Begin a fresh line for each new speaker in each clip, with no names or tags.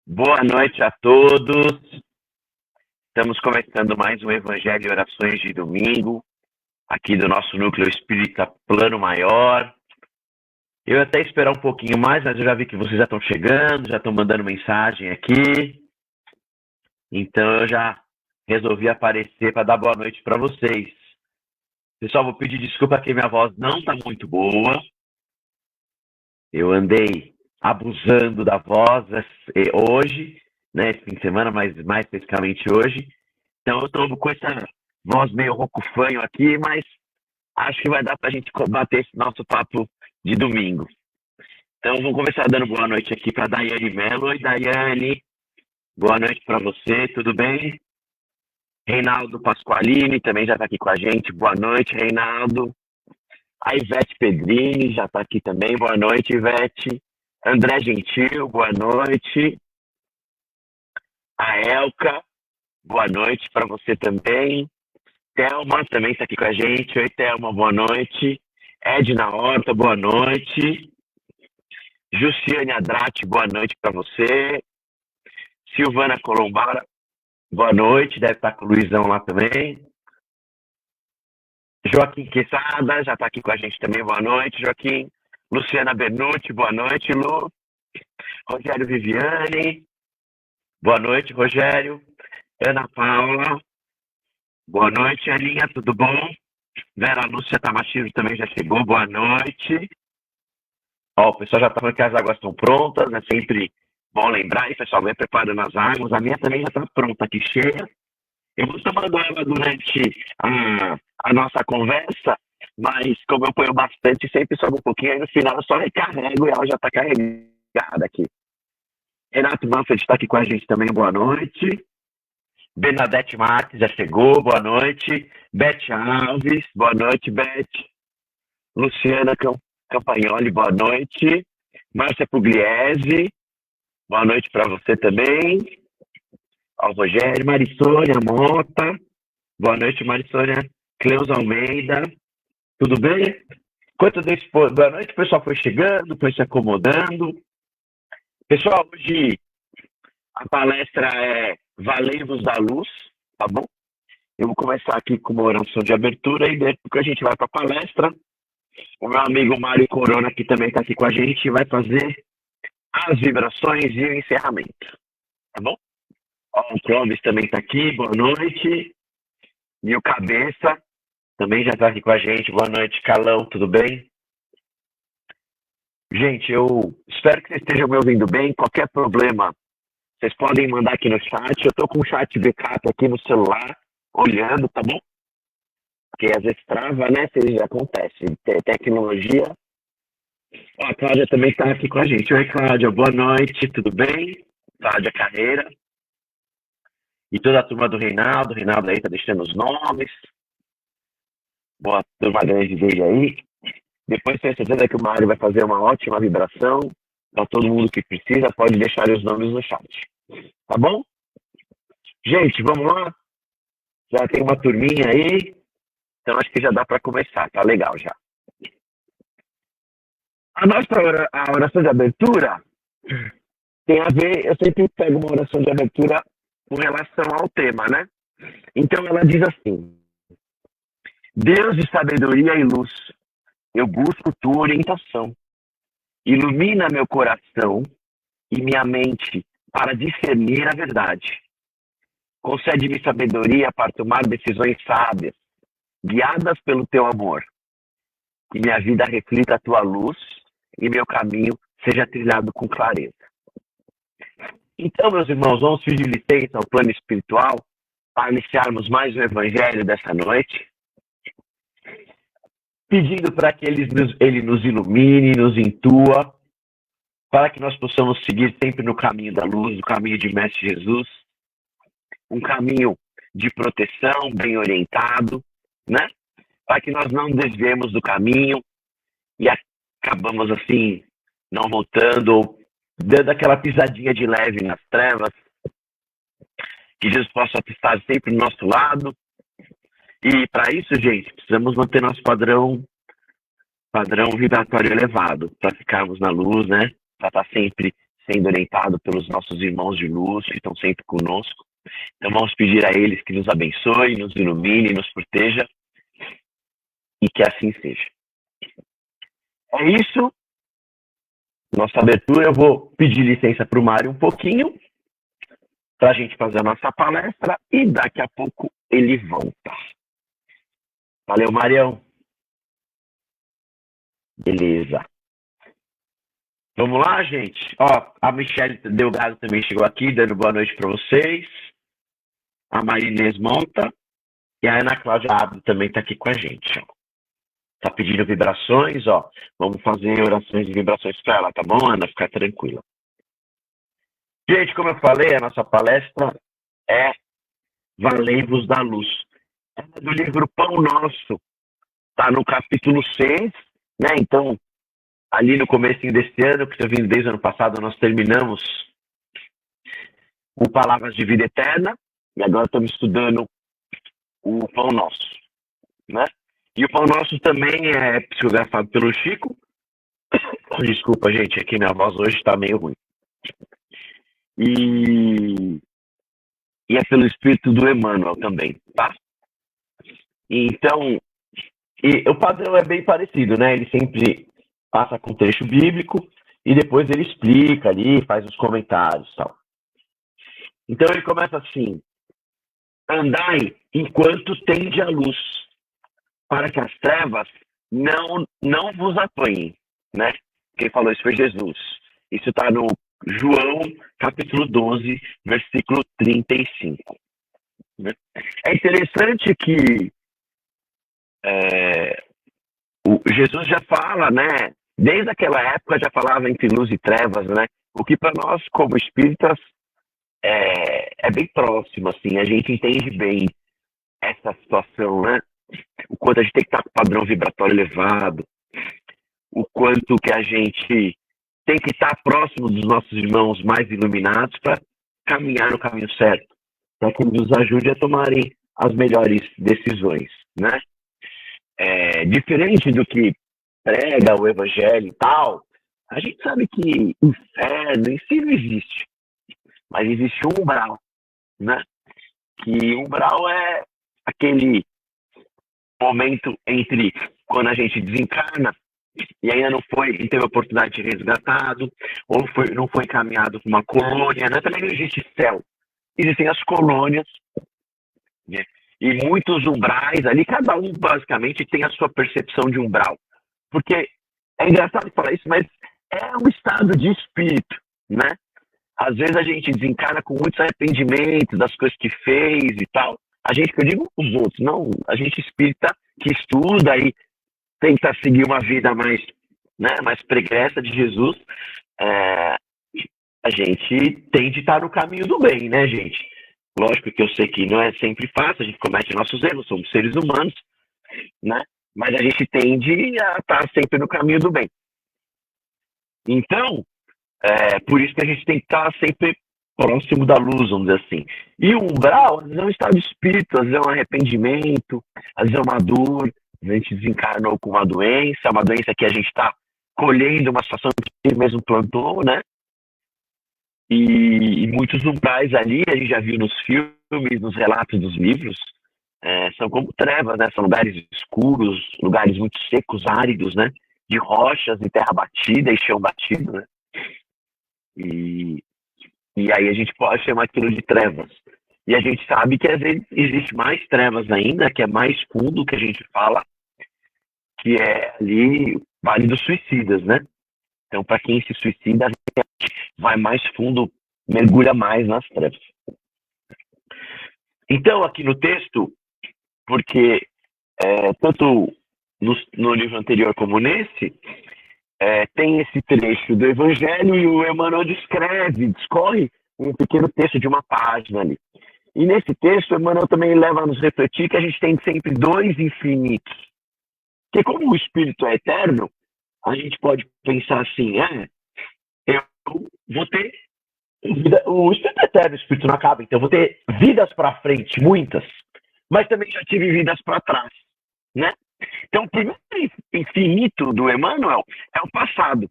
Boa noite a todos. Estamos começando mais um Evangelho e Orações de domingo, aqui do nosso Núcleo Espírita Plano Maior. Eu ia até esperar um pouquinho mais, mas eu já vi que vocês já estão chegando, já estão mandando mensagem aqui. Então eu já resolvi aparecer para dar boa noite para vocês. Pessoal, vou pedir desculpa que minha voz não está muito boa. Eu andei abusando da voz hoje, né, esse fim de semana, mas mais especificamente hoje. Então eu estou com essa voz meio rouco-fanho aqui, mas acho que vai dar para a gente bater esse nosso papo de domingo. Então vamos começar dando boa noite aqui para a Daiane Mello. Oi, Daiane. Boa noite para você, tudo bem? Reinaldo Pasqualini também já está aqui com a gente. Boa noite, Reinaldo. A Ivete Pedrini já está aqui também. Boa noite, Ivete. André Gentil, boa noite. A Elka, boa noite para você também. Thelma também está aqui com a gente. Oi, Thelma, boa noite. Edna Horta, boa noite. Jussiane Adrati, boa noite para você. Silvana Colombara, boa noite. Deve estar com o Luizão lá também. Joaquim Quesada já está aqui com a gente também. Boa noite, Joaquim. Luciana Bernucci, boa noite, Lu. Rogério Viviane, boa noite, Rogério. Ana Paula, boa noite, Aninha, tudo bom? Vera Lúcia Tamachiro também já chegou, boa noite. Ó, o pessoal já está falando que as águas estão prontas, é sempre bom lembrar aí, pessoal, vai preparando as águas. A minha também já está pronta aqui, cheia. Eu vou tomando água durante a nossa conversa, mas como eu ponho bastante, sempre sobe um pouquinho, aí no final eu só recarrego e ela já está carregada aqui. Renato Manfred está aqui com a gente também, boa noite. Bernadette Marques já chegou, boa noite. Beth Alves, boa noite, Beth. Luciana Campagnoli, boa noite. Márcia Pugliese, boa noite para você também. Ao Rogério, Marisônia Mota, boa noite, Marisônia. Cleusa Almeida, tudo bem? Boa noite, o pessoal foi chegando, foi se acomodando. Pessoal, hoje a palestra é Valei-vos da Luz, tá bom? Eu vou começar aqui com uma oração de abertura e depois que a gente vai para a palestra, o meu amigo Mário Corona, que também está aqui com a gente, vai fazer as vibrações e o encerramento, tá bom? Ó, o Clóvis também está aqui, boa noite. E o Cabeça também já está aqui com a gente, boa noite, Calão, tudo bem? Gente, eu espero que vocês estejam me ouvindo bem. Qualquer problema, vocês podem mandar aqui no chat. Eu estou com o chat backup aqui no celular, olhando, tá bom? Porque às vezes trava, né? Se acontece. Tecnologia. Ó, a Cláudia também está aqui com a gente. Oi, Cláudia, boa noite, tudo bem? Cláudia Carreira. E toda a turma do Reinaldo. O Reinaldo aí está deixando os nomes. Boa turma grande dele aí. Depois tenho certeza que o Mário vai fazer uma ótima vibração para todo mundo que precisa. Pode deixar os nomes no chat. Tá bom? Gente, vamos lá? Já tem uma turminha aí. Então acho que já dá para começar. Tá legal já. A oração de abertura tem a ver... Eu sempre pego uma oração de abertura com relação ao tema, né? Então ela diz assim: Deus de sabedoria e luz, eu busco tua orientação. Ilumina meu coração e minha mente para discernir a verdade. Concede-me sabedoria para tomar decisões sábias, guiadas pelo teu amor. Que minha vida reflita a tua luz e meu caminho seja trilhado com clareza. Então, meus irmãos, vamos pedir licença ao plano espiritual para iniciarmos mais um evangelho dessa noite, pedindo para que ele nos ilumine, nos intua, para que nós possamos seguir sempre no caminho da luz, no caminho de Mestre Jesus, um caminho de proteção, bem orientado, né? Para que nós não desviemos do caminho e acabamos assim, não voltando, ou dando aquela pisadinha de leve nas trevas. Que Jesus possa estar sempre do nosso lado. E para isso, gente, precisamos manter nosso padrão vibratório elevado, para ficarmos na luz, né? Para estar sempre sendo orientado pelos nossos irmãos de luz que estão sempre conosco. Então vamos pedir a eles que nos abençoe, nos ilumine, nos proteja e que assim seja. É isso. Nossa abertura, eu vou pedir licença para o Mário um pouquinho para a gente fazer a nossa palestra e daqui a pouco ele volta. Valeu, Marião. Beleza. Vamos lá, gente? Ó, a Michelle Delgado também chegou aqui, dando boa noite para vocês. A Marinês Monta e a Ana Cláudia Abdo também está aqui com a gente. Ó. Tá pedindo vibrações, ó. Vamos fazer orações e vibrações para ela, tá bom, Ana? Fica tranquila. Gente, como eu falei, a nossa palestra é Valei-vos da Luz. É do livro Pão Nosso. Tá no capítulo 6, né? Então, ali no comecinho desse ano, que eu vim desde o ano passado, nós terminamos o Palavras de Vida Eterna e agora estamos estudando o Pão Nosso, né? E o Pão Nosso também é psicografado pelo Chico. Desculpa, gente, aqui minha voz hoje está meio ruim. E é pelo Espírito do Emmanuel também, tá? Então, o padrão é bem parecido, né? Ele sempre passa com trecho bíblico e depois ele explica ali, faz os comentários e tal. Então ele começa assim: andai enquanto tende a luz, para que as trevas não vos apanhem, né? Quem falou isso foi Jesus. Isso está no João, capítulo 12, versículo 35. Né? É interessante que Jesus já fala, né? Desde aquela época já falava entre luz e trevas, né? O que para nós, como espíritas, é bem próximo, assim. A gente entende bem essa situação, né? O quanto a gente tem que estar com o padrão vibratório elevado, o quanto que a gente tem que estar próximo dos nossos irmãos mais iluminados para caminhar no caminho certo, para que nos ajude a tomarem as melhores decisões, né? Diferente do que prega o evangelho e tal, a gente sabe que inferno em si não existe, mas existe um umbral, né? Que umbral é aquele momento entre quando a gente desencarna e ainda não teve a oportunidade de ser resgatado, ou não foi encaminhado para uma colônia, né? Também não existe céu. Existem as colônias, né? E muitos umbrais ali, cada um basicamente tem a sua percepção de umbral. Porque é engraçado falar isso, mas é um estado de espírito, né? Às vezes a gente desencarna com muitos arrependimentos das coisas que fez e tal. A gente, que eu digo os outros, não, a gente espírita que estuda e tenta seguir uma vida mais, né, mais pregressa de Jesus, a gente tem de estar no caminho do bem, né, gente? Lógico que eu sei que não é sempre fácil, a gente comete nossos erros, somos seres humanos, né? Mas a gente tende a estar sempre no caminho do bem. Então, por isso que a gente tem que estar sempre próximo da luz, vamos dizer assim. E o umbral, às vezes é um estado de espírito, às vezes é um arrependimento, às vezes é uma dor, a gente desencarnou com uma doença que a gente está colhendo uma situação que ele mesmo plantou, né? E muitos umbrais ali, a gente já viu nos filmes, nos relatos dos livros, são como trevas, né? São lugares escuros, lugares muito secos, áridos, né? De rochas e terra batida e chão batido, né? E aí a gente pode chamar aquilo de trevas. E a gente sabe que às vezes existe mais trevas ainda, que é mais fundo, que a gente fala, que é ali o Vale dos Suicidas, né? Então, para quem se suicida, vai mais fundo, mergulha mais nas trevas. Então, aqui no texto, porque tanto no livro anterior como nesse, tem esse trecho do Evangelho e o Emmanuel discorre um pequeno texto de uma página ali. E nesse texto, o Emmanuel também leva a nos refletir que a gente tem sempre dois infinitos. Porque como o Espírito é eterno, a gente pode pensar assim, eu vou ter vida, o Espírito é eterno, o Espírito não acaba, então eu vou ter vidas para frente, muitas, mas também já tive vidas para trás, né? Então o primeiro infinito do Emmanuel é o passado.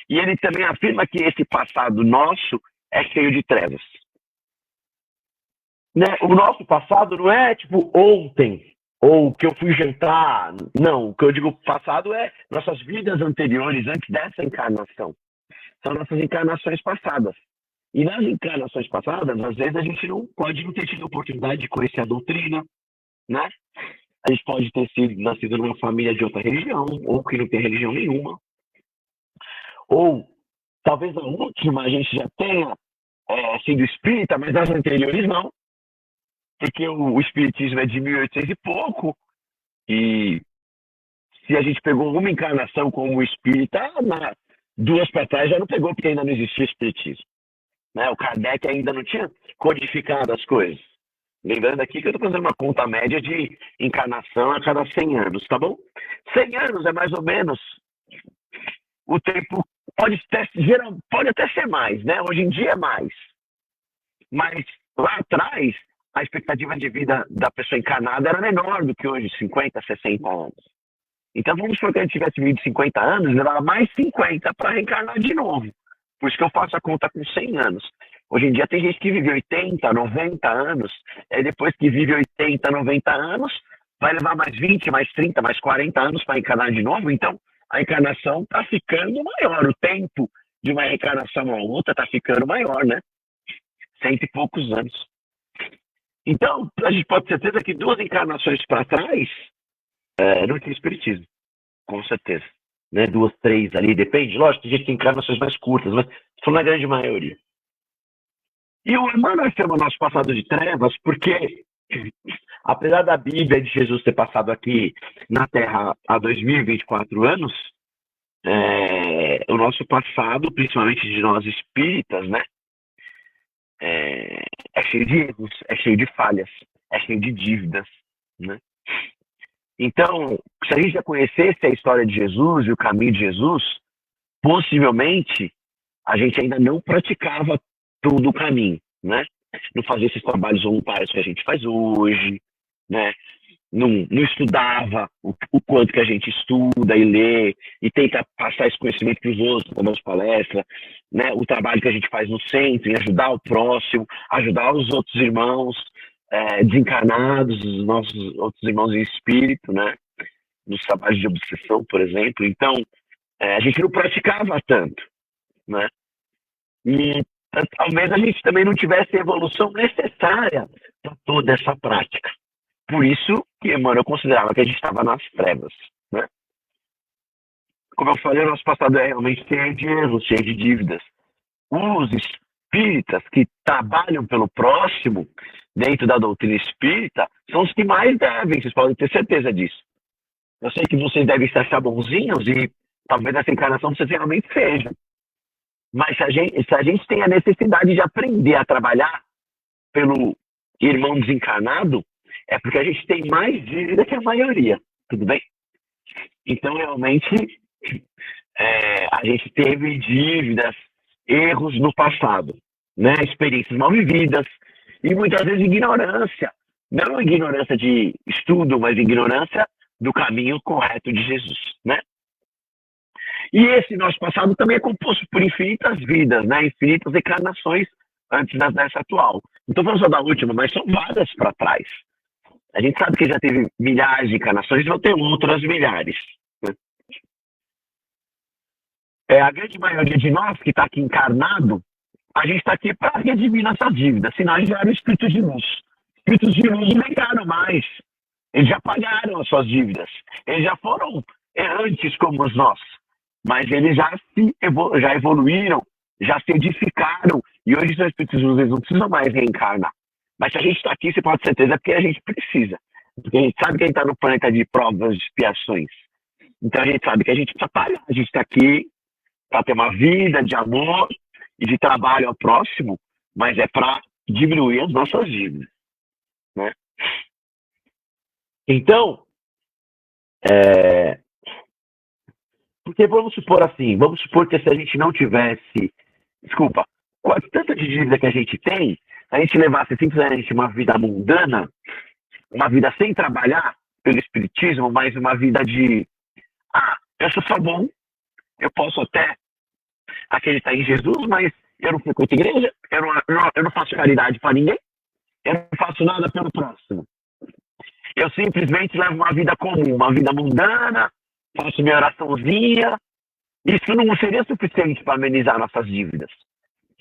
E ele também afirma que esse passado nosso é cheio de trevas. Né? O nosso passado não é tipo ontem, ou que eu fui jantar. Não, o que eu digo passado é nossas vidas anteriores, antes dessa encarnação. São nossas encarnações passadas. E nas encarnações passadas, às vezes a gente não pode não ter tido a oportunidade de conhecer a doutrina, né? A gente pode ter sido nascido numa família de outra religião, ou que não tem religião nenhuma. Ou talvez a última a gente já tenha sido espírita, mas nas anteriores não. Porque o espiritismo é de 1800 e pouco. E se a gente pegou uma encarnação como espírita, duas para trás já não pegou, porque ainda não existia espiritismo. Né? O Kardec ainda não tinha codificado as coisas. Lembrando aqui que eu estou fazendo uma conta média de encarnação a cada 100 anos, tá bom? 100 anos é mais ou menos o tempo, pode até ser mais, né? Hoje em dia é mais. Mas lá atrás, a expectativa de vida da pessoa encarnada era menor do que hoje, 50, 60 anos. Então vamos supor que a gente tivesse vivido 50 anos, levava mais 50 para reencarnar de novo. Por isso que eu faço a conta com 100 anos. Hoje em dia tem gente que vive 80, 90 anos, e depois que vive 80, 90 anos, vai levar mais 20, mais 30, mais 40 anos para encarnar de novo. Então a encarnação está ficando maior. O tempo de uma reencarnação a outra está ficando maior, né? 100 e poucos anos. Então, a gente pode ter certeza que duas encarnações para trás não tinha espiritismo, com certeza. Né? 2, 3 ali, depende. Lógico, tem gente que tem encarnações mais curtas, mas são na grande maioria. E o Emmanuel chama o nosso passado de trevas porque, apesar da Bíblia de Jesus ter passado aqui na Terra há 2024 anos, o nosso passado, principalmente de nós espíritas, né? É cheio de erros, é cheio de falhas, é cheio de dívidas, né? Então, se a gente já conhecesse a história de Jesus e o caminho de Jesus, possivelmente a gente ainda não praticava todo o caminho, né? Não fazia esses trabalhos voluntários que a gente faz hoje, né? Não estudava o quanto que a gente estuda e lê e tenta passar esse conhecimento para os outros, para as palestras, né? O trabalho que a gente faz no centro, em ajudar o próximo, ajudar os outros irmãos desencarnados, os nossos outros irmãos em espírito, né? Nos trabalhos de obsessão, por exemplo. Então, a gente não praticava tanto, né? E talvez a gente também não tivesse a evolução necessária para toda essa prática. Por isso que Emmanuel considerava que a gente estava nas trevas, né? Como eu falei, o nosso passado é realmente cheio de erros, cheio de dívidas. Os espíritas que trabalham pelo próximo, dentro da doutrina espírita, são os que mais devem, vocês podem ter certeza disso. Eu sei que vocês devem se achar bonzinhos e talvez essa encarnação vocês realmente sejam. Mas se a gente tem a necessidade de aprender a trabalhar pelo irmão desencarnado, é porque a gente tem mais dívida que a maioria, tudo bem? Então, realmente, a gente teve dívidas, erros no passado, né? Experiências mal vividas e muitas vezes ignorância. Não ignorância de estudo, mas ignorância do caminho correto de Jesus, né? E esse nosso passado também é composto por infinitas vidas, né? Infinitas encarnações antes dessa atual. Não estou falando só da última, mas são várias para trás. A gente sabe que já teve milhares de encarnações e vão ter outras milhares. Né? A grande maioria de nós que está aqui encarnado, a gente está aqui para redimir nossa dívida, senão a gente já era o espírito de luz. Espíritos de luz não negaram mais. Eles já pagaram as suas dívidas. Eles já foram errantes como nós. Mas eles já evoluíram, já se edificaram. E hoje são espíritos de luz, eles não precisam mais reencarnar. Mas se a gente está aqui, você pode ter certeza, é porque a gente precisa. Porque a gente sabe que a gente está no planeta de provas, de expiações. Então a gente sabe que a gente precisa pagar. A gente está aqui para ter uma vida de amor e de trabalho ao próximo, mas é para diminuir as nossas dívidas. Né? Então, porque vamos supor assim, vamos supor que se a gente não tivesse, com a tanta de dívida que a gente tem, a gente levasse simplesmente uma vida mundana, uma vida sem trabalhar pelo espiritismo, mas uma vida de, eu sou só bom, eu posso até acreditar em Jesus, mas eu não frequento igreja, eu não faço caridade para ninguém, eu não faço nada pelo próximo. Eu simplesmente levo uma vida comum, uma vida mundana, faço minha oraçãozinha. Isso não seria suficiente para amenizar nossas dívidas.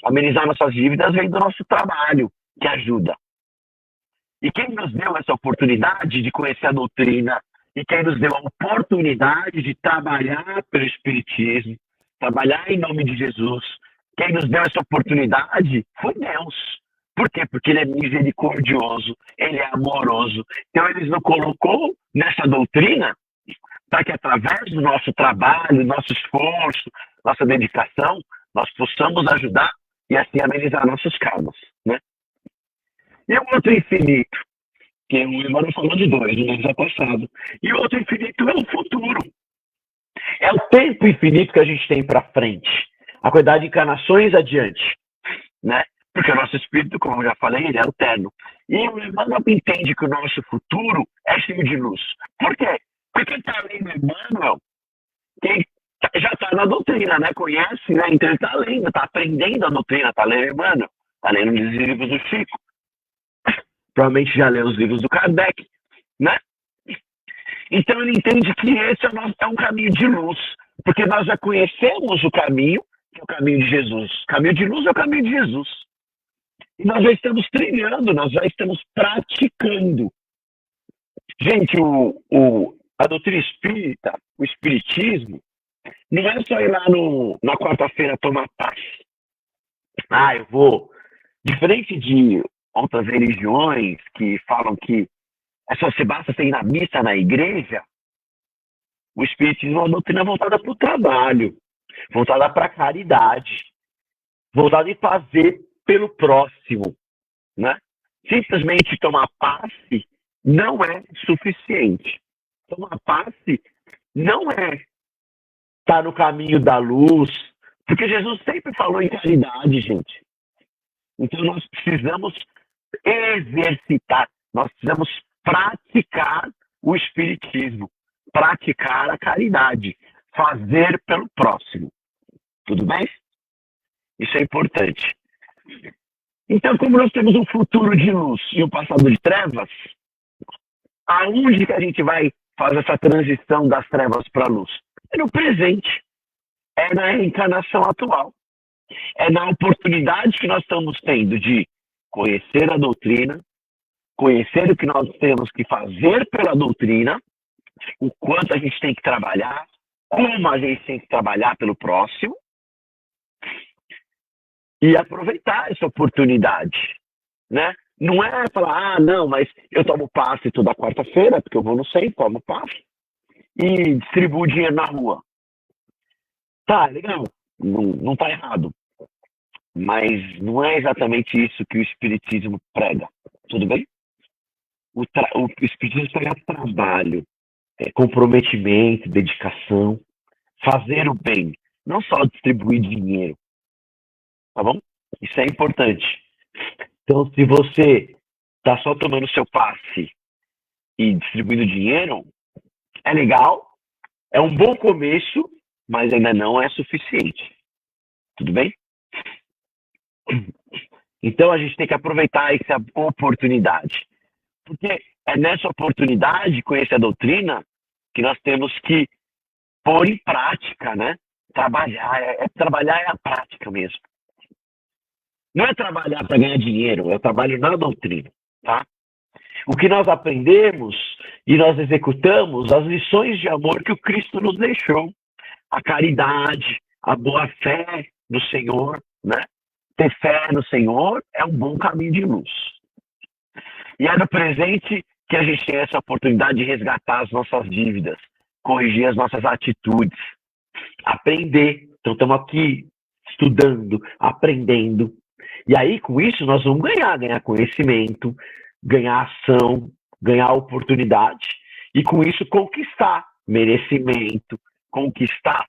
Amenizar nossas dívidas vem do nosso trabalho, que ajuda. E quem nos deu essa oportunidade de conhecer a doutrina, e quem nos deu a oportunidade de trabalhar pelo Espiritismo, trabalhar em nome de Jesus, quem nos deu essa oportunidade foi Deus. Por quê? Porque Ele é misericordioso, Ele é amoroso. Então Ele nos colocou nessa doutrina para que através do nosso trabalho, nosso esforço, nossa dedicação, nós possamos ajudar e assim amenizar nossos karmas, né? E o outro infinito, que o Emmanuel falou de dois, no mês passado. E o outro infinito é o futuro. É o tempo infinito que a gente tem para frente. A quantidade de encarnações adiante, né? Porque o nosso espírito, como eu já falei, ele é eterno. E o Emmanuel entende que o nosso futuro é cheio de luz. Por quê? Porque quem está lendo Emmanuel, quem já está na doutrina, né? Conhece, né? Então ele está lendo, está aprendendo a doutrina, está lendo Emmanuel, está lendo os livros do Chico. Provavelmente já leu os livros do Kardec, né? Então ele entende que esse é um caminho de luz, porque nós já conhecemos o caminho, que é o caminho de Jesus. O caminho de luz é o caminho de Jesus. E nós já estamos trilhando, nós já estamos praticando. Gente, a doutrina espírita, o espiritismo, não é só ir lá na quarta-feira tomar paz. Eu vou. Diferente de outras religiões que falam que é só se basta ser ir na missa na igreja, o espiritismo é uma doutrina voltada para o trabalho, voltada para a caridade, voltada em fazer pelo próximo, né? Simplesmente tomar passe não é suficiente. Tomar passe não é estar no caminho da luz, porque Jesus sempre falou em caridade, gente. Então nós precisamos exercitar, nós precisamos praticar o espiritismo, praticar a caridade, fazer pelo próximo. Tudo bem? Isso é importante. Então, como nós temos um futuro de luz e um passado de trevas, aonde que a gente vai fazer essa transição das trevas para a luz? É no presente, é na reencarnação atual, é na oportunidade que nós estamos tendo de conhecer a doutrina, conhecer o que nós temos que fazer pela doutrina, o quanto a gente tem que trabalhar, como a gente tem que trabalhar pelo próximo, e aproveitar essa oportunidade, né? Não é falar, não, mas eu tomo passe toda quarta-feira, porque eu vou no centro, tomo passe, e distribuo dinheiro na rua. Tá, legal, não tá errado. Mas não é exatamente isso que o espiritismo prega, tudo bem? O espiritismo prega trabalho, comprometimento, dedicação, fazer o bem, não só distribuir dinheiro, tá bom? Isso é importante. Então, se você está só tomando seu passe e distribuindo dinheiro, é legal, é um bom começo, mas ainda não é suficiente. Tudo bem? Então, a gente tem que aproveitar essa oportunidade. Porque é nessa oportunidade, conhecer a doutrina, que nós temos que pôr em prática, né? Trabalhar. Trabalhar é a prática mesmo. Não é trabalhar para ganhar dinheiro, é o trabalho na doutrina, tá? O que nós aprendemos e nós executamos, as lições de amor que o Cristo nos deixou. A caridade, a boa fé no Senhor, né? Ter fé no Senhor é um bom caminho de luz. E é no presente que a gente tem essa oportunidade de resgatar as nossas dívidas, corrigir as nossas atitudes, aprender. Então estamos aqui estudando, aprendendo. E aí, com isso, nós vamos ganhar conhecimento, ganhar ação, ganhar oportunidade, e com isso conquistar merecimento, conquistar,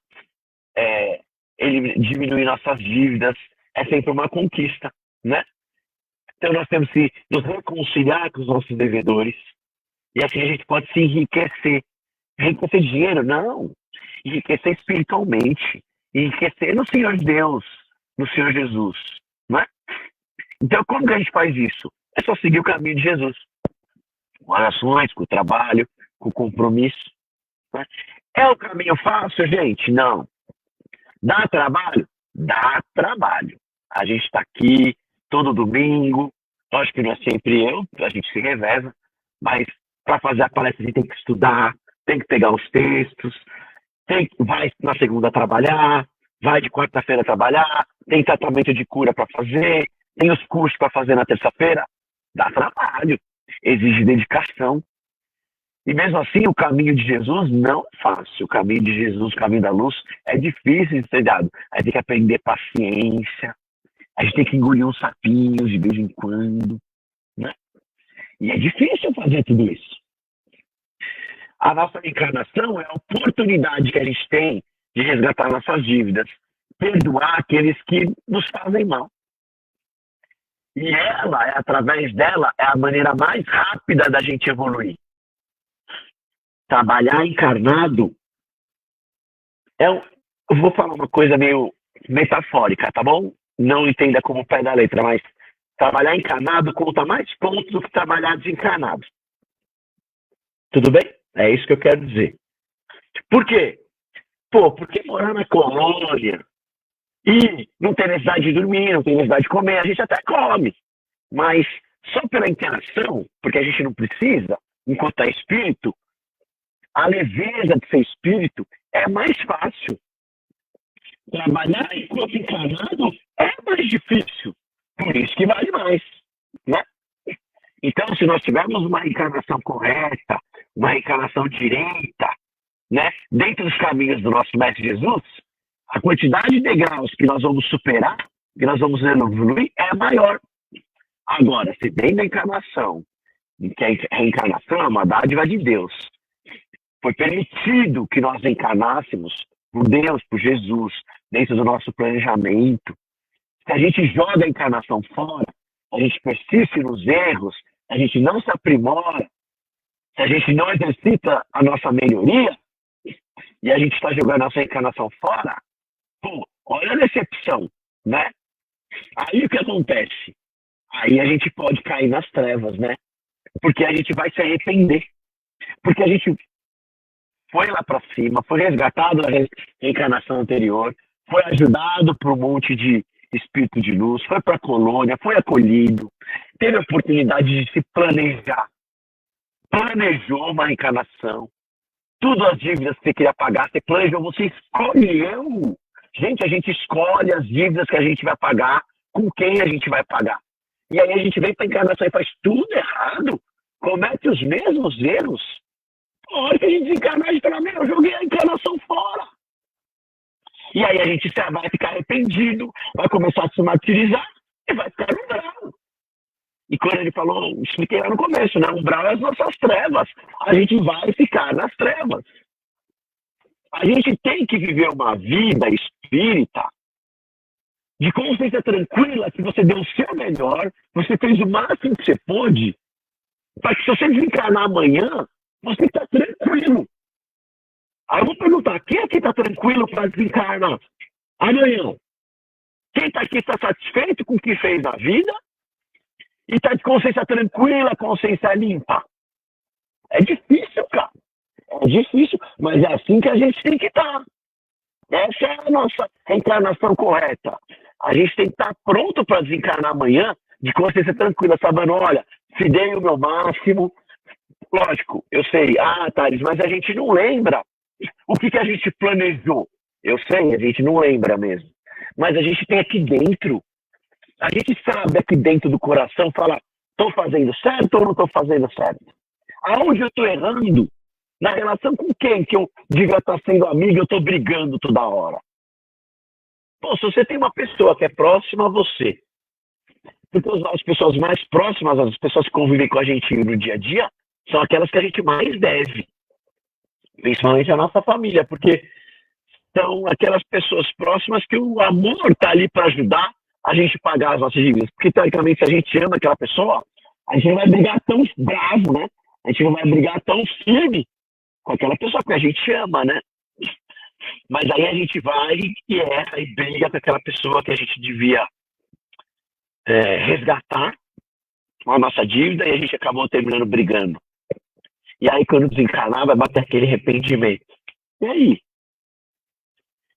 ele diminuir nossas dívidas, é sempre uma conquista, né? Então nós temos que nos reconciliar com os nossos devedores, e assim a gente pode se enriquecer. Enriquecer dinheiro? Não. Enriquecer espiritualmente, e esquecer no Senhor Deus, no Senhor Jesus, não é? Então, como que a gente faz isso? É só seguir o caminho de Jesus. Com orações, com o trabalho, com o compromisso. Né? É o caminho fácil, gente? Não. Dá trabalho? Dá trabalho. A gente está aqui todo domingo. Lógico que não é sempre eu, a gente se reveza, mas para fazer a palestra a gente tem que estudar, tem que pegar os textos, vai na segunda trabalhar, vai de quarta-feira trabalhar, tem tratamento de cura para fazer, tem os cursos para fazer na terça-feira. Dá trabalho, exige dedicação. E mesmo assim, o caminho de Jesus não é fácil. O caminho de Jesus, o caminho da luz, é difícil de ser dado. A gente tem que aprender paciência, a gente tem que engolir uns sapinhos de vez em quando, né? E é difícil fazer tudo isso. A nossa encarnação é a oportunidade que a gente tem de resgatar nossas dívidas, perdoar aqueles que nos fazem mal. E através dela, é a maneira mais rápida da gente evoluir. Trabalhar encarnado eu vou falar uma coisa meio metafórica, tá bom? Não entenda como pé da letra, mas trabalhar encarnado conta mais pontos do que trabalhar desencarnado. Tudo bem? É isso que eu quero dizer. Por quê? Porque morar na colônia e não tem necessidade de dormir, não tem necessidade de comer, a gente até come. Mas só pela interação, porque a gente não precisa, enquanto é espírito, a leveza de ser espírito é mais fácil. Trabalhar enquanto encarnado é mais difícil. Por isso que vale mais. Né? Então, se nós tivermos uma reencarnação correta, uma reencarnação direita, né, dentro dos caminhos do nosso Mestre Jesus, a quantidade de degraus que nós vamos superar, que nós vamos evoluir, é maior. Agora, se dentro da encarnação, que a reencarnação é uma dádiva de Deus, foi permitido que nós encarnássemos por Deus, por Jesus, dentro do nosso planejamento. Se a gente joga a encarnação fora, a gente persiste nos erros, a gente não se aprimora, se a gente não exercita a nossa melhoria, e a gente está jogando a nossa encarnação fora, olha a decepção, né? Aí o que acontece? Aí a gente pode cair nas trevas, né? Porque a gente vai se arrepender. Porque a gente foi lá para cima, foi resgatado na reencarnação anterior, foi ajudado por um monte de espírito de luz, foi para a colônia, foi acolhido, teve a oportunidade de se planejar, planejou uma reencarnação, tudo as dívidas que você queria pagar, você planejou, você escolheu. Gente, a gente escolhe as dívidas que a gente vai pagar, com quem a gente vai pagar. E aí a gente vem para a encarnação e faz tudo errado, comete os mesmos erros. A hora que a gente desencarnar, a gente fala, eu joguei a encarnação fora. E aí a gente vai ficar arrependido, vai começar a se martirizar e vai ficar no umbral. E quando ele falou, expliquei lá no começo, né? O umbral é as nossas trevas. A gente vai ficar nas trevas. A gente tem que viver uma vida espírita de consciência tranquila, que você deu o seu melhor, você fez o máximo que você pôde, para que se você desencarnar amanhã, você está tranquilo. Aí eu vou perguntar, quem aqui está tranquilo para desencarnar amanhã? Quem está aqui está satisfeito com o que fez na vida? E está de consciência tranquila, consciência limpa? É difícil, cara. É difícil, mas é assim que a gente tem que estar. Essa é a nossa reencarnação correta. A gente tem que estar pronto para desencarnar amanhã de consciência tranquila, sabendo, olha, se dei o meu máximo. Lógico, eu sei, Thales, mas a gente não lembra o que a gente planejou. Eu sei, a gente não lembra mesmo. Mas a gente tem aqui dentro, a gente sabe aqui dentro do coração, fala, estou fazendo certo ou não estou fazendo certo? Aonde eu estou errando? Na relação com quem que eu diga estar sendo amigo e eu estou brigando toda hora? Se você tem uma pessoa que é próxima a você, porque as pessoas mais próximas, as pessoas que convivem com a gente no dia a dia, são aquelas que a gente mais deve. Principalmente a nossa família, porque são aquelas pessoas próximas que o amor está ali para ajudar a gente pagar as nossas dívidas. Porque, teoricamente, se a gente ama aquela pessoa, a gente não vai brigar tão bravo, né? A gente não vai brigar tão firme com aquela pessoa que a gente ama, né? Mas aí a gente vai e erra e briga com aquela pessoa que a gente devia resgatar a nossa dívida e a gente acabou terminando brigando. E aí, quando desencarnar, vai bater aquele arrependimento. E aí?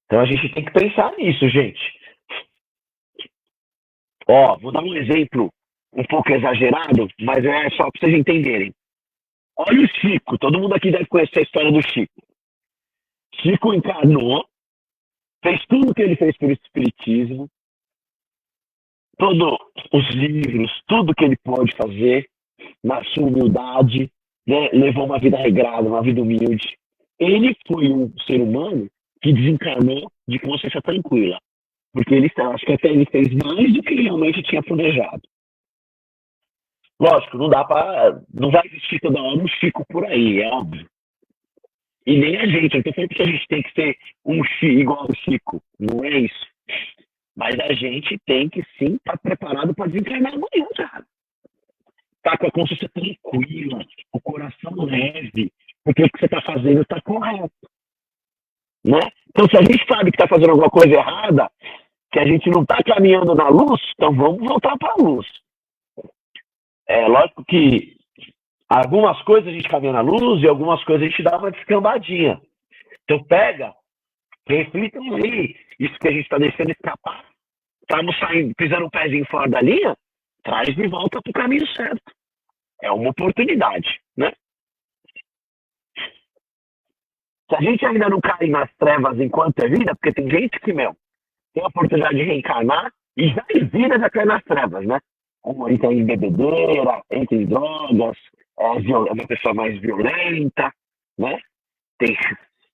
Então a gente tem que pensar nisso, gente. Ó, vou dar um exemplo um pouco exagerado, mas é só para vocês entenderem. Olha o Chico, todo mundo aqui deve conhecer a história do Chico. Chico encarnou, fez tudo o que ele fez pelo Espiritismo, todos os livros, tudo que ele pode fazer, na sua humildade, né? Levou uma vida regrada, uma vida humilde. Ele foi um ser humano que desencarnou de consciência tranquila, porque ele, acho que até ele fez mais do que ele realmente tinha planejado. Lógico, não vai existir toda hora um Chico por aí, é óbvio. E nem a gente, eu tô falando que a gente tem que ser um Chico igual ao Chico, não é isso. Mas a gente tem que sim estar preparado para desencarnar amanhã, cara. Tá com a consciência tranquila, o coração leve, porque o que você está fazendo está correto. Né? Então, se a gente sabe que está fazendo alguma coisa errada, que a gente não está caminhando na luz, então vamos voltar para a luz. É lógico que algumas coisas a gente caminha na luz e algumas coisas a gente dá uma descambadinha. Então pega, reflitam aí, isso que a gente está deixando escapar, estamos saindo, pisando um pezinho fora da linha, traz de volta para o caminho certo. É uma oportunidade, né? Se a gente ainda não cai nas trevas enquanto é vida, porque tem gente que, tem a oportunidade de reencarnar e já em vida já cai nas trevas, né? Como entra em bebedeira, entra em drogas, é uma pessoa mais violenta, né?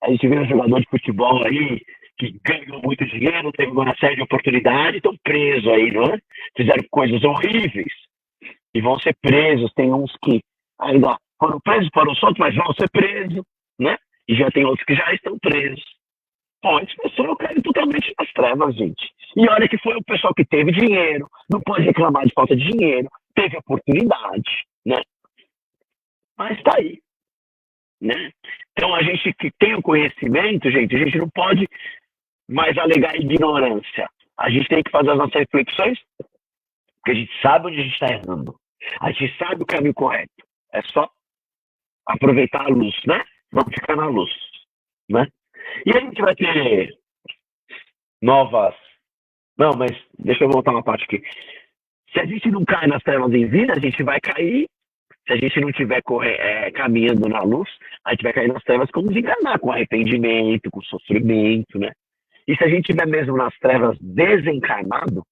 A gente vê um jogador de futebol aí que ganhou muito dinheiro, teve uma série de oportunidades, estão presos aí, não é? Fizeram coisas horríveis e vão ser presos. Tem uns que ainda foram presos, foram soltos, mas vão ser presos, né? E já tem outros que já estão presos. Bom, esse pessoal cai totalmente nas trevas, gente. E olha que foi o pessoal que teve dinheiro, não pode reclamar de falta de dinheiro, teve oportunidade, né? Mas tá aí, né? Então a gente que tem o conhecimento, gente, a gente não pode mais alegar ignorância. A gente tem que fazer as nossas reflexões, porque a gente sabe onde a gente está errando. A gente sabe o caminho correto. É só aproveitar a luz, né? Vamos ficar na luz, né? E a gente vai ter novas... Não, mas deixa eu voltar uma parte aqui. Se a gente não cai nas trevas em vida, a gente vai cair. Se a gente não estiver caminhando na luz, a gente vai cair nas trevas como desencarnar, com arrependimento, com sofrimento, né? E se a gente estiver mesmo nas trevas desencarnado,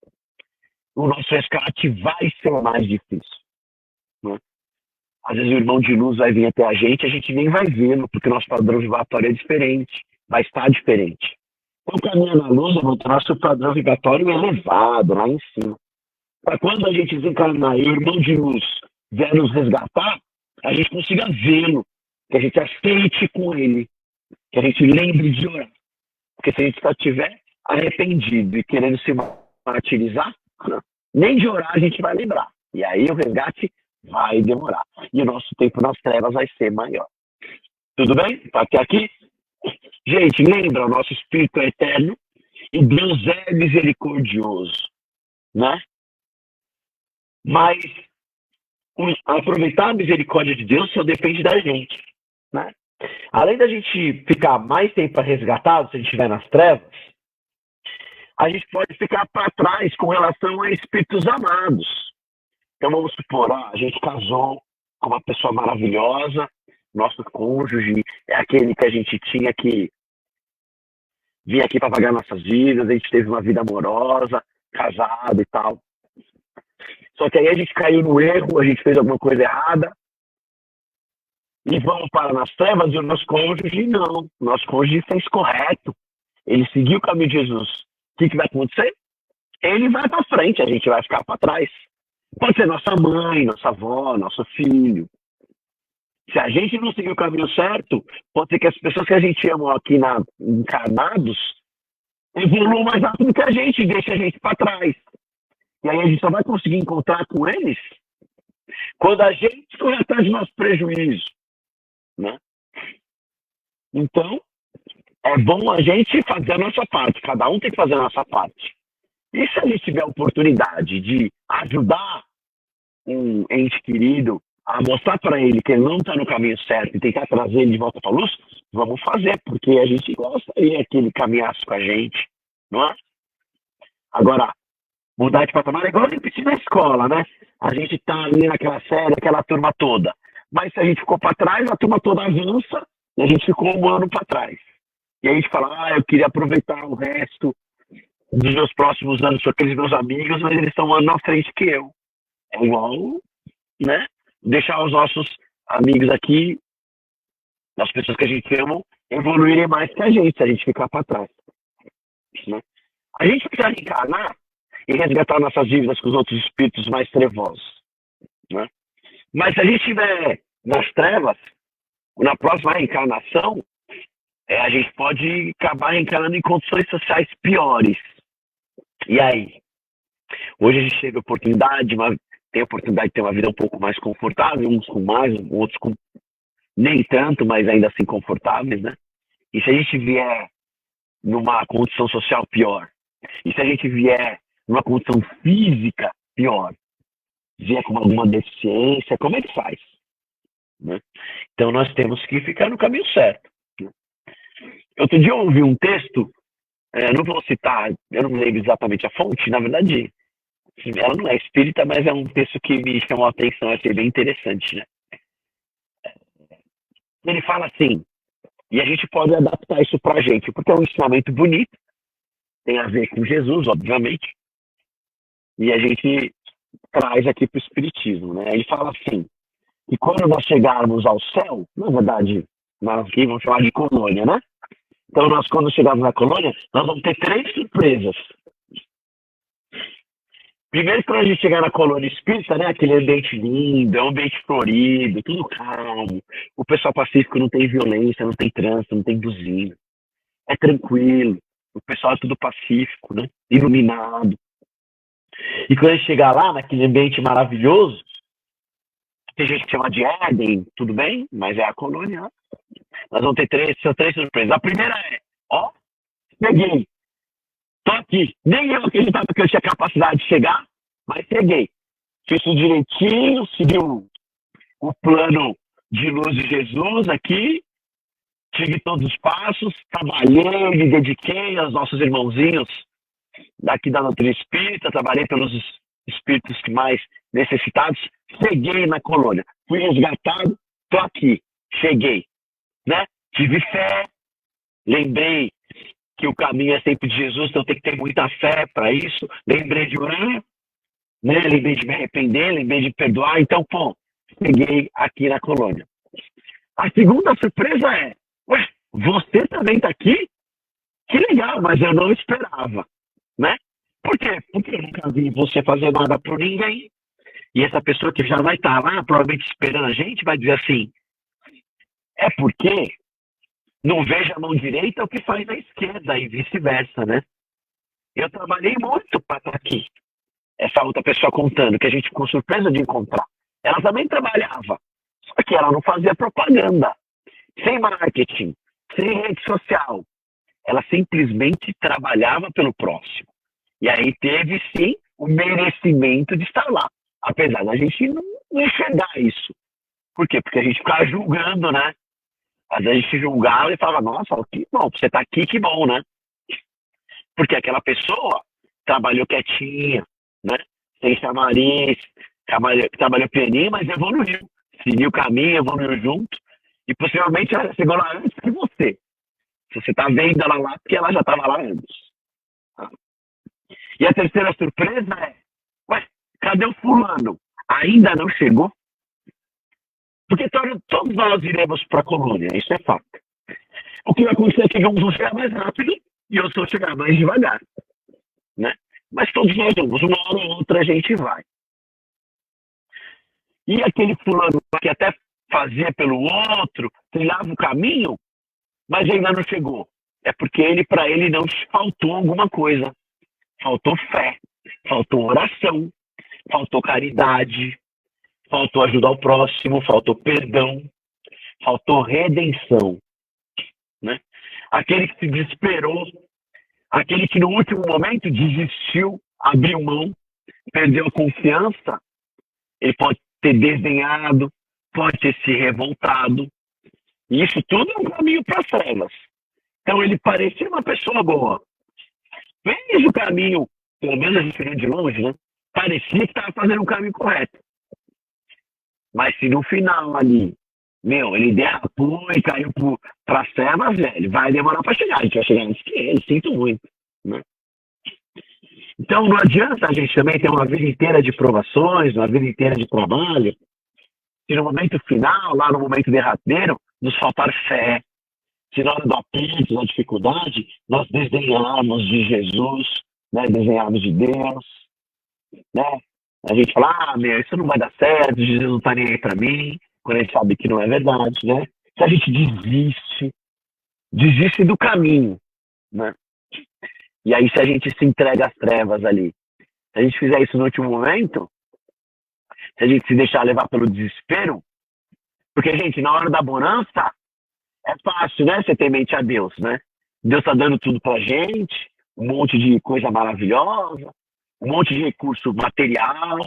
o nosso resgate vai ser mais difícil, né? Às vezes o irmão de luz vai vir até a gente nem vai vê-lo, porque o nosso padrão vibratório é diferente, vai estar diferente. Então, caminhando na luz, o nosso padrão vibratório é elevado, lá em cima. Para quando a gente desencarnar e o irmão de luz vier nos resgatar, a gente consiga vê-lo, que a gente aceite com ele, que a gente lembre de orar. Porque se a gente só estiver arrependido e querendo se martirizar, nem de orar a gente vai lembrar. E aí o resgate vai demorar. E o nosso tempo nas trevas vai ser maior. Tudo bem? Até aqui? Gente, lembra, o nosso Espírito é eterno e Deus é misericordioso, né? Mas aproveitar a misericórdia de Deus só depende da gente, né? Além da gente ficar mais tempo resgatado, se a gente estiver nas trevas, a gente pode ficar para trás com relação a espíritos amados. Então vamos supor, a gente casou com uma pessoa maravilhosa, nosso cônjuge é aquele que a gente tinha que vir aqui para pagar nossas vidas, a gente teve uma vida amorosa, casado e tal. Só que aí a gente caiu no erro, a gente fez alguma coisa errada e vamos para nas trevas e o nosso cônjuge não. O nosso cônjuge fez correto. Ele seguiu o caminho de Jesus. O que vai acontecer? Ele vai para frente, a gente vai ficar para trás. Pode ser nossa mãe, nossa avó, nosso filho. Se a gente não seguir o caminho certo, pode ser que as pessoas que a gente ama aqui encarnados evoluam mais rápido que a gente e deixem a gente para trás. E aí a gente só vai conseguir encontrar com eles quando a gente correr atrás do nosso prejuízo, né? Então, é bom a gente fazer a nossa parte, cada um tem que fazer a nossa parte. E se a gente tiver a oportunidade de ajudar um ente querido a mostrar para ele que ele não está no caminho certo e tentar trazer ele de volta para a luz, vamos fazer, porque a gente gostaria que ele caminhasse com a gente, não é? Agora, mudar de patamar é igual repetir na escola, né? A gente está ali naquela série, aquela turma toda. Mas se a gente ficou para trás, a turma toda avança e a gente ficou um ano para trás. E aí a gente fala, eu queria aproveitar o resto dos meus próximos anos com aqueles meus amigos, mas eles estão um ano na frente que eu. É igual, né? Deixar os nossos amigos aqui, as pessoas que a gente ama, evoluírem mais que a gente, se a gente ficar para trás. Né? A gente precisa reencarnar e resgatar nossas dívidas com os outros espíritos mais trevosos. Né? Mas se a gente estiver nas trevas, na próxima reencarnação, a gente pode acabar reencarnando em condições sociais piores. E aí? Hoje a gente teve a oportunidade, tem a oportunidade de ter uma vida um pouco mais confortável, uns com mais, outros com nem tanto, mas ainda assim confortáveis, né? E se a gente vier numa condição social pior, e se a gente vier numa condição física pior, vier com alguma deficiência, como é que faz? Né? Então nós temos que ficar no caminho certo. Outro dia eu ouvi um texto, não vou citar, eu não lembro exatamente a fonte, na verdade, ela não é espírita, mas é um texto que me chamou a atenção, achei bem interessante, né? Ele fala assim, e a gente pode adaptar isso pra gente, porque é um ensinamento bonito, tem a ver com Jesus, obviamente, e a gente traz aqui pro espiritismo, né? Ele fala assim, que quando nós chegarmos ao céu, na verdade, nós aqui vamos chamar de colônia, né? Então nós, quando chegarmos na colônia, nós vamos ter 3 surpresas. Primeiro, quando a gente chegar na colônia espírita, né, aquele ambiente lindo, é um ambiente florido, tudo calmo. O pessoal pacífico não tem violência, não tem trânsito, não tem buzina. É tranquilo. O pessoal é tudo pacífico, né? Iluminado. E quando a gente chegar lá, naquele ambiente maravilhoso, tem gente que chama de Éden, tudo bem, mas é a colônia. Né? Nós vamos ter 3 surpresas. A primeira é, peguei. Tô aqui. Nem eu acreditava que eu tinha capacidade de chegar, mas cheguei. Fiz tudo direitinho, segui o plano de luz de Jesus aqui, segui todos os passos, trabalhei, me dediquei aos nossos irmãozinhos daqui da doutrina espírita, trabalhei pelos espíritos mais necessitados, cheguei na colônia, fui resgatado, tô aqui, cheguei. Né? Tive fé, lembrei que o caminho é sempre de Jesus, então tem que ter muita fé para isso. Lembrei de orar, né? Lembrei de me arrepender, lembrei de perdoar. Então, cheguei aqui na colônia. A segunda surpresa é, você também está aqui? Que legal, mas eu não esperava, né? Por quê? Porque eu nunca vi você fazer nada por ninguém. E essa pessoa que já vai estar lá, provavelmente esperando a gente, vai dizer assim, é porque não veja a mão direita o que faz a esquerda e vice-versa, né? Eu trabalhei muito para estar aqui. Essa outra pessoa contando, que a gente ficou surpresa de encontrar. Ela também trabalhava, só que ela não fazia propaganda, sem marketing, sem rede social. Ela simplesmente trabalhava pelo próximo. E aí teve, sim, o merecimento de estar lá. Apesar da gente não enxergar isso. Por quê? Porque a gente ficava julgando, né? Às vezes a gente julgava e falava, nossa, que bom, você tá aqui, que bom, né? Porque aquela pessoa trabalhou quietinha, né? Sem chamariz, trabalhou pianinho, mas evoluiu. Seguiu o caminho, evoluiu junto. E possivelmente ela chegou lá antes que você. Se você tá vendo ela lá, porque ela já estava lá antes. E a terceira surpresa é, cadê o fulano? Ainda não chegou? Porque todos nós iremos para a colônia, isso é fato. O que vai acontecer é que alguns vão chegar mais rápido e outros vão chegar mais devagar. Né? Mas todos nós vamos, uma hora ou outra a gente vai. E aquele fulano que até fazia pelo outro, trilhava o caminho, mas ainda não chegou. É porque para ele não faltou alguma coisa. Faltou fé, faltou oração, faltou caridade, faltou ajudar o próximo, faltou perdão, faltou redenção. Né? aquele que se desesperou, aquele que no último momento desistiu, abriu mão, perdeu a confiança, ele pode ter desdenhado, pode ter se revoltado. E isso tudo é um caminho para as trevas. Então ele parecia uma pessoa boa. Fez o caminho, pelo menos a gente vê de longe, né? Parecia que estava fazendo o caminho correto. Mas se no final ali, ele derrapou e caiu para as trevas, velho, vai demorar para chegar. A gente vai chegar antes que ele, sinto muito. Né? Então não adianta a gente também ter uma vida inteira de provações, uma vida inteira de trabalho, se no momento final, lá no momento derradeiro, nos faltar fé, se na hora do aperto, da dificuldade, nós desdenharmos de Jesus, né? Desdenharmos de Deus, né? A gente fala, isso não vai dar certo, Jesus não está nem aí para mim, quando a gente sabe que não é verdade, né? Se a gente desiste do caminho, né? E aí se a gente se entrega às trevas ali, se a gente fizer isso no último momento, se a gente se deixar levar pelo desespero, porque, gente, na hora da bonança, é fácil, né? Você ter mente a Deus, né? Deus tá dando tudo pra gente, um monte de coisa maravilhosa, um monte de recurso material,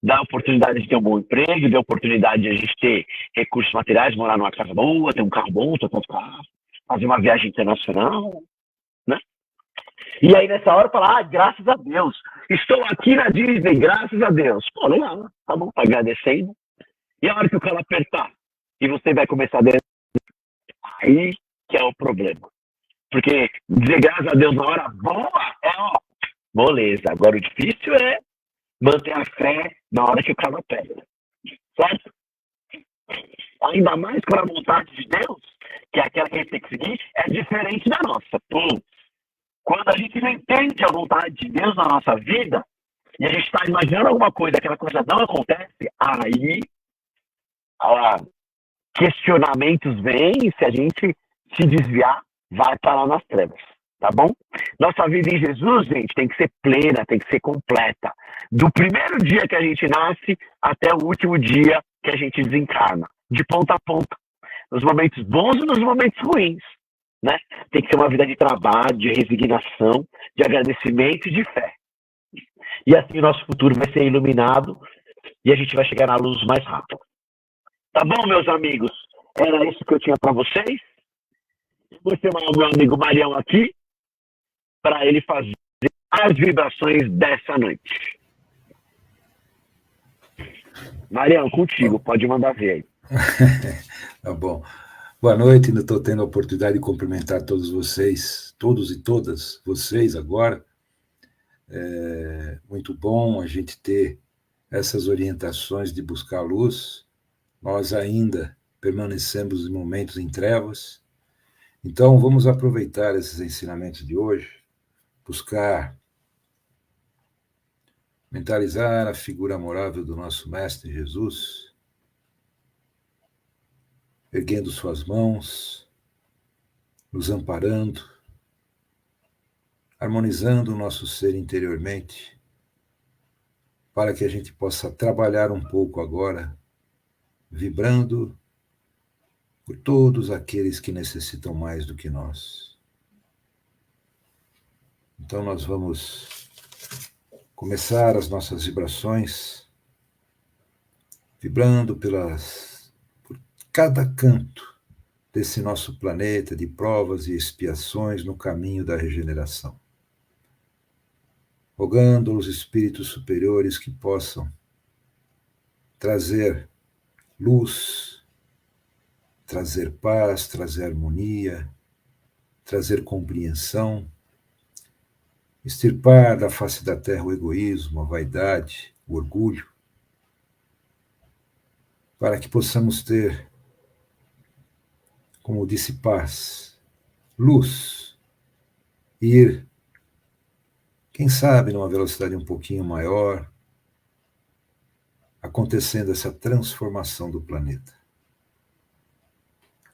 dá a oportunidade de ter um bom emprego, dá a oportunidade de a gente ter recursos materiais, morar numa casa boa, ter um carro bom, trocar de carro, fazer uma viagem internacional, né? E aí nessa hora falar, graças a Deus, estou aqui na Disney, graças a Deus. Pô, legal, tá bom, tá agradecendo. E a hora que o cara apertar e você vai começar a descer, aí que é o problema. Porque dizer graças a Deus na hora boa moleza. Agora o difícil é manter a fé na hora que o cara aperta. Certo? Ainda mais quando a vontade de Deus, que é aquela que a gente tem que seguir, é diferente da nossa. Quando a gente não entende a vontade de Deus na nossa vida, e a gente está imaginando alguma coisa, aquela coisa não acontece, aí questionamentos vêm, e se a gente se desviar, vai parar nas trevas, tá bom? Nossa vida em Jesus, gente, tem que ser plena, tem que ser completa. Do primeiro dia que a gente nasce até o último dia que a gente desencarna, de ponta a ponta, nos momentos bons e nos momentos ruins, né? Tem que ser uma vida de trabalho, de resignação, de agradecimento e de fé. E assim o nosso futuro vai ser iluminado e a gente vai chegar na luz mais rápido. Tá bom, meus amigos? Era isso que eu tinha para vocês. Vou chamar o meu amigo Marião aqui para ele fazer as vibrações dessa noite. Marião, contigo, pode mandar ver aí.
Tá bom. Boa noite, ainda estou tendo a oportunidade de cumprimentar todos vocês, todos e todas vocês agora. É muito bom a gente ter essas orientações de buscar a luz. Nós ainda permanecemos em momentos em trevas. Então, vamos aproveitar esses ensinamentos de hoje, buscar mentalizar a figura amorável do nosso Mestre Jesus, erguendo suas mãos, nos amparando, harmonizando o nosso ser interiormente, para que a gente possa trabalhar um pouco agora, vibrando por todos aqueles que necessitam mais do que nós. Então nós vamos começar as nossas vibrações, vibrando por cada canto desse nosso planeta de provas e expiações no caminho da regeneração. Rogando aos espíritos superiores que possam trazer luz, trazer paz, trazer harmonia, trazer compreensão, extirpar da face da terra o egoísmo, a vaidade, o orgulho, para que possamos ter, como disse Paz, luz, e ir, quem sabe, numa velocidade um pouquinho maior, acontecendo essa transformação do planeta.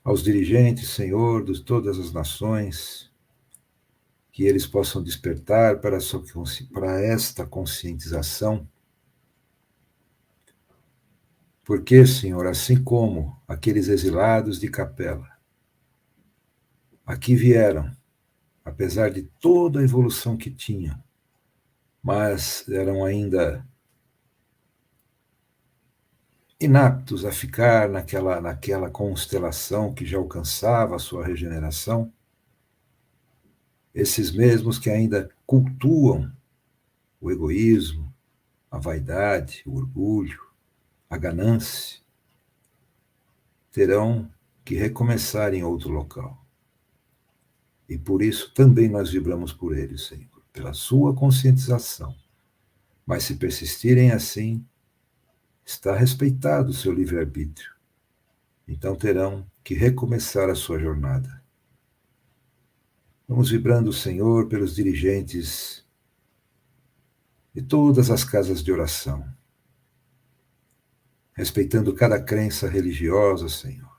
Aos dirigentes, Senhor, de todas as nações, que eles possam despertar para esta conscientização, porque, Senhor, assim como aqueles exilados de Capela aqui vieram, apesar de toda a evolução que tinham, mas eram ainda inaptos a ficar naquela constelação que já alcançava a sua regeneração, esses mesmos que ainda cultuam o egoísmo, a vaidade, o orgulho, a ganância, terão que recomeçar em outro local. E por isso também nós vibramos por eles, Senhor, pela sua conscientização. Mas se persistirem assim, está respeitado o seu livre-arbítrio. Então terão que recomeçar a sua jornada. Vamos vibrando, Senhor, pelos dirigentes de todas as casas de oração, respeitando cada crença religiosa, Senhor,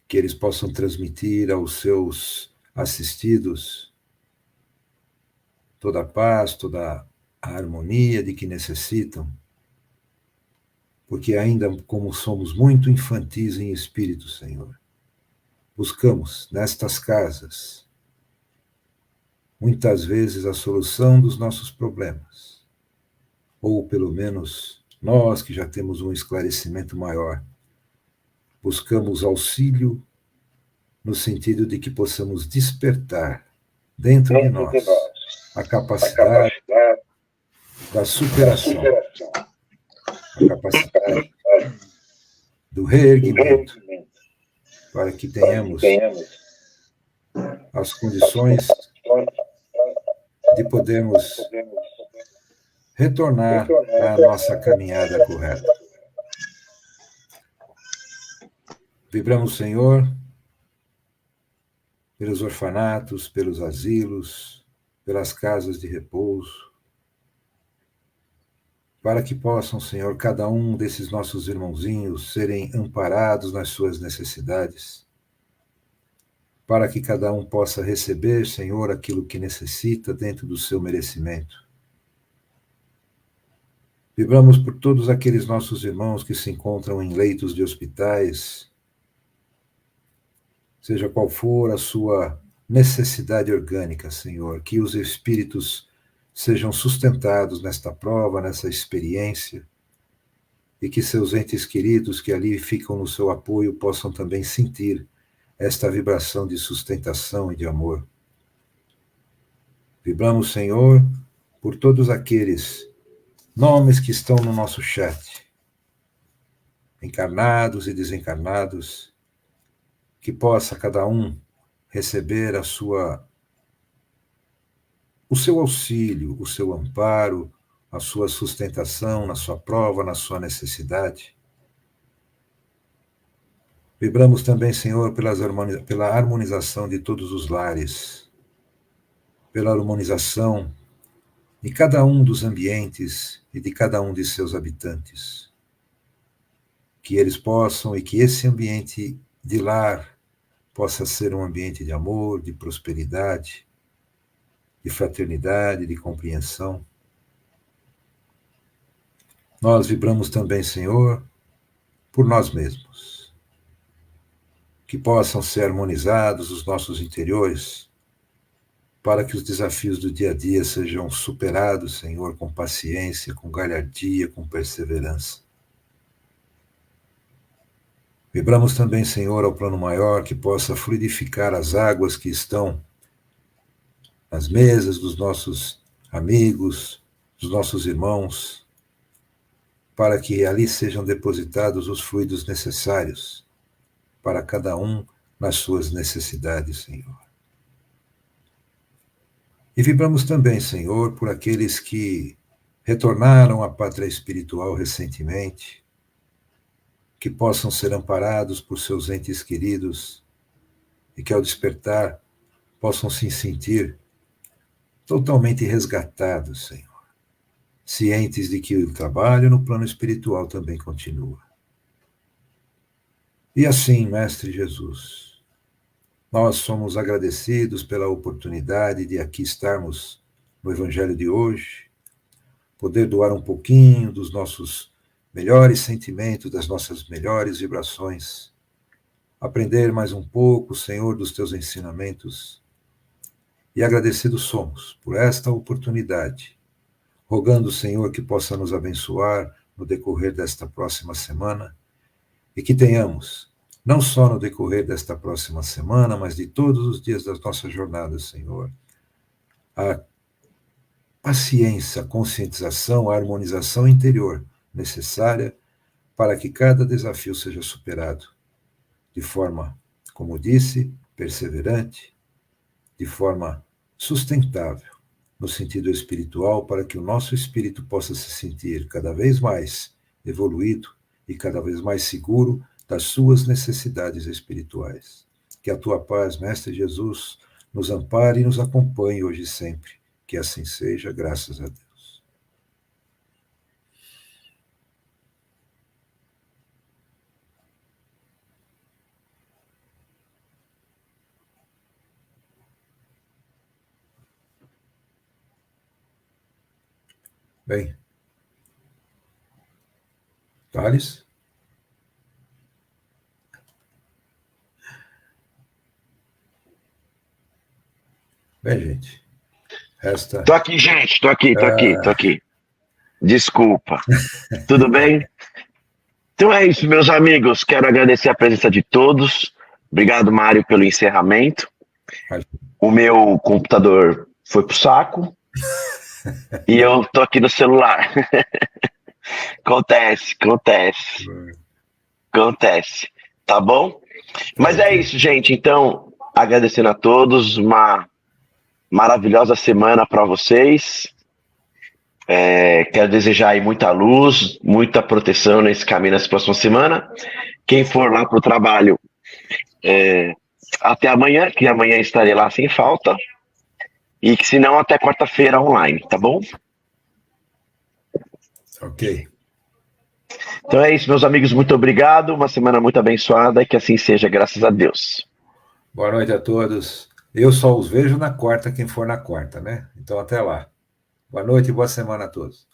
que eles possam transmitir aos seus assistidos toda a paz, toda a harmonia de que necessitam, porque ainda como somos muito infantis em espírito, Senhor, buscamos nestas casas muitas vezes a solução dos nossos problemas, ou pelo menos nós que já temos um esclarecimento maior, buscamos auxílio no sentido de que possamos despertar dentro de nós a capacidade da superação, a capacidade do reerguimento, para que tenhamos as condições de podermos retornar à nossa caminhada correta. Vibramos, Senhor, pelos orfanatos, pelos asilos, pelas casas de repouso, para que possam, Senhor, cada um desses nossos irmãozinhos serem amparados nas suas necessidades, para que cada um possa receber, Senhor, aquilo que necessita dentro do seu merecimento. Vibramos por todos aqueles nossos irmãos que se encontram em leitos de hospitais, seja qual for a sua necessidade orgânica, Senhor, que os espíritos sejam sustentados nesta prova, nessa experiência, e que seus entes queridos que ali ficam no seu apoio possam também sentir esta vibração de sustentação e de amor. Vibramos, Senhor, por todos aqueles nomes que estão no nosso chat, encarnados e desencarnados, que possa cada um receber o seu auxílio, o seu amparo, a sua sustentação na sua prova, na sua necessidade. Vibramos também, Senhor, pela harmonização de todos os lares, pela harmonização de cada um dos ambientes e de cada um de seus habitantes. Que eles possam e que esse ambiente de lar possa ser um ambiente de amor, de prosperidade, de fraternidade, de compreensão. Nós vibramos também, Senhor, por nós mesmos. Que possam ser harmonizados os nossos interiores, para que os desafios do dia a dia sejam superados, Senhor, com paciência, com galhardia, com perseverança. Vibramos também, Senhor, ao plano maior, que possa fluidificar as águas que estão nas mesas dos nossos amigos, dos nossos irmãos, para que ali sejam depositados os fluidos necessários para cada um nas suas necessidades, Senhor. E vibramos também, Senhor, por aqueles que retornaram à pátria espiritual recentemente, que possam ser amparados por seus entes queridos e que ao despertar possam se sentir totalmente resgatados, Senhor, cientes de que o trabalho no plano espiritual também continua. E assim, Mestre Jesus, nós somos agradecidos pela oportunidade de aqui estarmos no Evangelho de hoje, poder doar um pouquinho dos nossos melhores sentimentos, das nossas melhores vibrações, aprender mais um pouco, Senhor, dos teus ensinamentos. E agradecidos somos por esta oportunidade, rogando, Senhor, que possa nos abençoar no decorrer desta próxima semana e que tenhamos, não só no decorrer desta próxima semana, mas de todos os dias das nossas jornadas, Senhor, a paciência, a conscientização, a harmonização interior necessária para que cada desafio seja superado de forma, como disse, perseverante, de forma sustentável, no sentido espiritual, para que o nosso espírito possa se sentir cada vez mais evoluído e cada vez mais seguro das suas necessidades espirituais. Que a tua paz, Mestre Jesus, nos ampare e nos acompanhe hoje e sempre. Que assim seja, graças a Deus. Bem, Thales? Bem, gente, esta...
Tô aqui, gente, tô aqui. Desculpa. Tudo bem? Então é isso, meus amigos. Quero agradecer a presença de todos. Obrigado, Mário, pelo encerramento. O meu computador foi pro saco e eu tô aqui no celular. Acontece. Tá bom? Mas é isso, gente. Então, agradecendo a todos, uma maravilhosa semana para vocês. Quero desejar aí muita luz, muita proteção nesse caminho nessa próxima semana. Quem for lá pro trabalho, até amanhã, que amanhã estarei lá sem falta. E que se não, até quarta-feira online, tá bom?
Ok.
Então é isso, meus amigos, muito obrigado, uma semana muito abençoada, e que assim seja, graças a Deus.
Boa noite a todos. Eu só os vejo na quarta, quem for na quarta, né? Então até lá. Boa noite e boa semana a todos.